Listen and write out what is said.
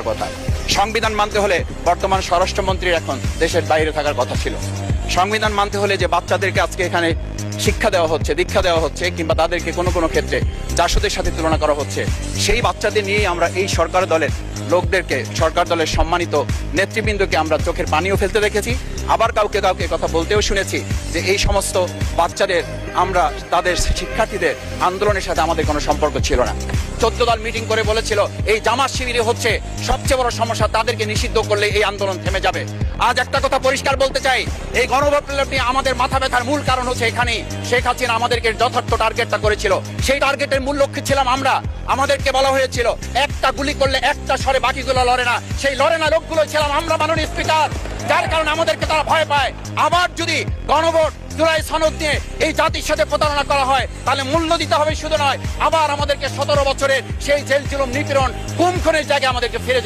কথা। সংবিধান মানতে হলে বর্তমান স্বরাষ্ট্রমন্ত্রীর এখন দেশের বাইরে থাকার কথা ছিল। সংবিধান মানতে হলে যে বাচ্চাদেরকে আজকে এখানে শিক্ষা দেওয়া হচ্ছে, দীক্ষা দেওয়া হচ্ছে, কিংবা তাদেরকে কোনো কোনো ক্ষেত্রে জাসদের সাথে তুলনা করা হচ্ছে, সেই বাচ্চাদের নিয়েই আমরা এই সরকার দলের লোকদেরকে, সরকার দলের সম্মানিত নেতৃবৃন্দকে আমরা চোখের পানিও ফেলতে দেখেছি। আবার কাউকে কাউকে কথা বলতেও শুনেছি যে এই সমস্ত বাচ্চাদের, আমরা তাদের শিক্ষার্থীদের আন্দোলনের সাথে আমাদের কোনো সম্পর্ক ছিল না। 14 দল মিটিং করে বলেছিল এই জামাত শিবিরে হচ্ছে সবচেয়ে বড় সমস্যা, তাদেরকে নিষিদ্ধ করলে এই আন্দোলন থেমে যাবে। আজ একটা কথা পরিষ্কার বলতে চাই, এই গণবিপ্লব নিয়ে আমাদের মাথা ব্যথার মূল কারণ হচ্ছে এখানেই। শেখ হাসিনা আমাদেরকে যথার্থ টার্গেটটা করেছিল, সেই টার্গেটের মূল লক্ষ্য ছিলাম আমরা। আমাদেরকে বলা হয়েছিল একটা গুলি করলে একটা সরে বাকিগুলো লড়ে না, সেই লড়ে না লোকগুলো ছিলাম আমরা, মাননীয় স্পিকার। যার কারণে আমাদেরকে তারা ভয় পায়। আবার যদি গণভোট, জুলাই সনদ নিয়ে এই জাতির সাথে প্রতারণা করা হয়, তাহলে মূল্য দিতে হবে শুধু নয়, আবার আমাদেরকে 17 বছরের সেই জেল জুলুম, নিপীড়ন, গুম খুনের জায়গায় আমাদেরকে ফিরে যেতে